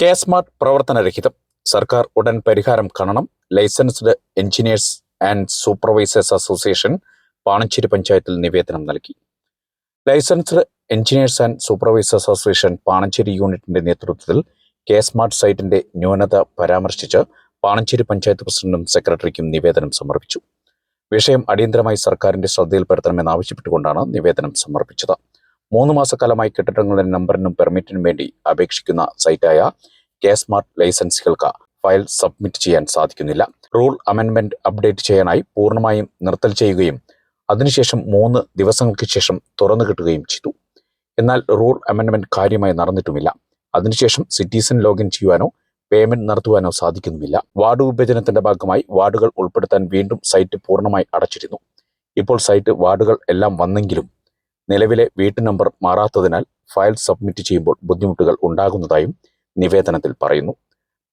കെ-സ്മാർട്ട് പ്രവർത്തനരഹിതം. സർക്കാർ ഉടൻ പരിഹാരം കാണണം. Licensed engineers and supervisors association Panancheri പഞ്ചായത്തിൽ നിവേദനം നൽകി. Licensed engineers and supervisors association Panancheri യൂണിറ്റിന്റെ നേതൃത്വത്തിൽ കെ-സ്മാർട്ട് സൈറ്റിന്റെ ന്യൂനത പരാമർശിച്ച് പാണഞ്ചേരി പഞ്ചായത്ത് പ്രസിഡന്റും സെക്രട്ടറിക്കും നിവേദനം സമർപ്പിച്ചു. വിഷയം അടിയന്തരമായി സർക്കാരിന്റെ ശ്രദ്ധയിൽപ്പെടുത്തണമെന്നാവശ്യപ്പെട്ടുകൊണ്ടാണ് നിവേദനം സമർപ്പിച്ചത്. 3 മാസക്കാലമായി കെട്ടിടങ്ങളുടെ നമ്പറിനും പെർമിറ്റിനും വേണ്ടി അപേക്ഷിക്കുന്ന സൈറ്റായ കെ-സ്മാർട്ട് ലൈസൻസുകൾക്ക് ഫയൽ സബ്മിറ്റ് ചെയ്യാൻ സാധിക്കുന്നില്ല. റൂൾ അമെൻഡ്മെന്റ് അപ്ഡേറ്റ് ചെയ്യാനായി പൂർണ്ണമായും നിർത്തൽ ചെയ്യുകയും അതിനുശേഷം 3 ദിവസങ്ങൾക്ക് ശേഷം തുറന്നു കിട്ടുകയും ചെയ്തു. എന്നാൽ റൂൾ അമെൻഡ്മെന്റ് കാര്യമായി നടന്നിട്ടുമില്ല. അതിനുശേഷം സിറ്റിസൺ ലോഗിൻ ചെയ്യുവാനോ പേയ്മെന്റ് നടത്തുവാനോ സാധിക്കുന്നുമില്ല. വാർഡ് വിഭജനത്തിന്റെ ഭാഗമായി വാർഡുകൾ ഉൾപ്പെടുത്താൻ വീണ്ടും സൈറ്റ് പൂർണ്ണമായി അടച്ചിരുന്നു. ഇപ്പോൾ സൈറ്റ് വാർഡുകൾ എല്ലാം വന്നെങ്കിലും നിലവിലെ വീട്ടു നമ്പർ മാറാത്തതിനാൽ ഫയൽ സബ്മിറ്റ് ചെയ്യുമ്പോൾ ബുദ്ധിമുട്ടുകൾ ഉണ്ടാകുന്നതായും നിവേദനത്തിൽ പറയുന്നു.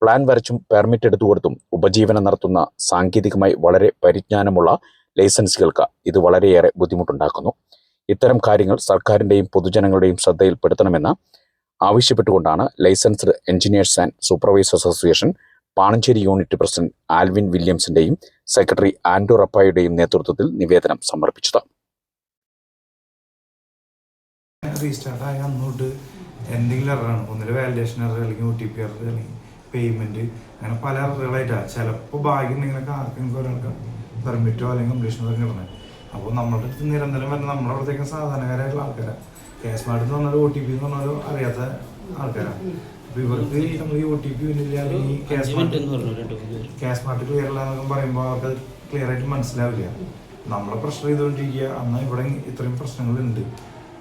പ്ലാൻ വരച്ചും പെർമിറ്റ് എടുത്തുകൊടുത്തും ഉപജീവനം നടത്തുന്ന സാങ്കേതികമായി വളരെ പരിജ്ഞാനമുള്ള ലൈസൻസുകൾക്ക് ഇത് വളരെയേറെ ബുദ്ധിമുട്ടുണ്ടാക്കുന്നു. ഇത്തരം കാര്യങ്ങൾ സർക്കാരിൻ്റെയും പൊതുജനങ്ങളുടെയും ശ്രദ്ധയിൽപ്പെടുത്തണമെന്ന് ആവശ്യപ്പെട്ടുകൊണ്ടാണ് licensed engineers and supervisors association Panancheri unit president Alvin വില്യംസിന്റെയും സെക്രട്ടറി ആൻഡ്രൂ റപ്പായുടെയും നേതൃത്വത്തിൽ നിവേദനം സമർപ്പിച്ചത്. റീസ്റ്റാർട്ട് ആയ അന്നോട്ട് എന്തെങ്കിലും എററാണ്, ഒന്നിലെ വാലിഡേഷൻ എറർ അല്ലെങ്കിൽ OTP എറർ അല്ലെങ്കിൽ പേയ്മെന്റ്, അങ്ങനെ പല എററുകളായിട്ടാണ്. ചിലപ്പോൾ ഭാഗ്യം നിങ്ങളൊക്കെ ആർക്കെങ്കിലും ഒരാൾക്ക് പെർമിറ്റോ അല്ലെങ്കിൽ കംപ്ലീഷനോ ഒക്കെ കിട്ടണം. അപ്പോൾ നമ്മളുടെ അടുത്ത് നിരന്തരം വരുന്ന നമ്മുടെ അവിടത്തേക്ക് സാധാരണക്കാരായിട്ടുള്ള ആൾക്കാരാണ്. കെ-സ്മാർട്ട് എന്ന് പറഞ്ഞാൽ OTP എന്ന് പറഞ്ഞാൽ അറിയാത്ത ആൾക്കാരാണ്. അപ്പോൾ ഇവർക്ക് നമ്മൾ ഈ OTP ഇല്ല അല്ലെങ്കിൽ കെ-സ്മാർട്ട് ക്ലിയർ അല്ല എന്നൊക്കെ പറയുമ്പോൾ അവർക്ക് ക്ലിയർ ആയിട്ട് മനസ്സിലാവില്ല. നമ്മളെ പ്രഷർ ചെയ്തുകൊണ്ടിരിക്കുക. എന്നാൽ ഇവിടെ ഇത്രയും പ്രശ്നങ്ങളുണ്ട്.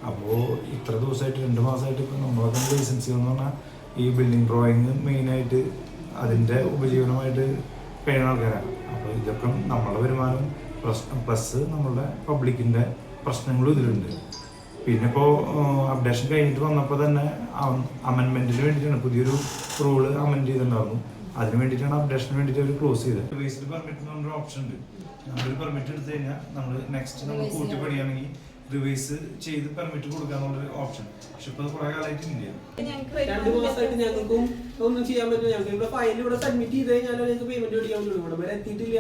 അപ്പോൾ ഇത്ര ദിവസമായിട്ട് 2 മാസമായിട്ട് ഇപ്പോൾ നമ്മളൊക്കെ ലൈസൻസ് എന്ന് പറഞ്ഞാൽ ഈ ബിൽഡിംഗ് ഡ്രോയിങ് മെയിനായിട്ട് അതിൻ്റെ ഉപജീവനമായിട്ട് കഴിയുന്ന ആൾക്കാരാണ്. അപ്പോൾ ഇതൊക്കെ നമ്മളുടെ വരുമാനം പ്ലസ് നമ്മളുടെ പബ്ലിക്കിൻ്റെ പ്രശ്നങ്ങളും ഇതിലുണ്ട്. പിന്നെ ഇപ്പോൾ അപ്ഡേഷൻ കഴിഞ്ഞിട്ട് വന്നപ്പോൾ തന്നെ അമെൻമെൻറ്റിന് വേണ്ടിയിട്ടാണ് പുതിയൊരു റൂള് അമെൻഡ് ചെയ്തിട്ടുണ്ടായിരുന്നു. അതിന് വേണ്ടിയിട്ടാണ് അപ്ഡേഷന് വേണ്ടിയിട്ട് അവർ ക്ലോസ് ചെയ്തത്. റിവേഴ്സിൽ പെർമിറ്റ് എന്ന് പറഞ്ഞൊരു ഓപ്ഷൻ ഉണ്ട്. നമ്മളൊരു പെർമിറ്റ് എടുത്തു കഴിഞ്ഞാൽ നമ്മൾ നെക്സ്റ്റ് നമ്മൾ കൂട്ടി പണിയാണെങ്കിൽ റിവേഴ്സ് ചെയ്ത് പെർമിറ്റ് കൊടുക്കാന്നുള്ളൊരു ഓപ്ഷൻ. പക്ഷെ ഇപ്പൊ കുറെ കാലമായിട്ട് ഇല്ല. 2 മാസമായിട്ട് ഞങ്ങൾക്കും ഒന്നും ചെയ്യാൻ പറ്റില്ല. ഞങ്ങൾക്ക് ഇവിടെ ഫയൽ ഇവിടെ സബ്മിറ്റ് ചെയ്ത് കഴിഞ്ഞാൽ ഞങ്ങൾക്ക് പേയ്മെന്റ് മേടിക്കാൻ പറ്റുള്ളൂ. ഇവിടെ വരെ എത്തിയിട്ടില്ല.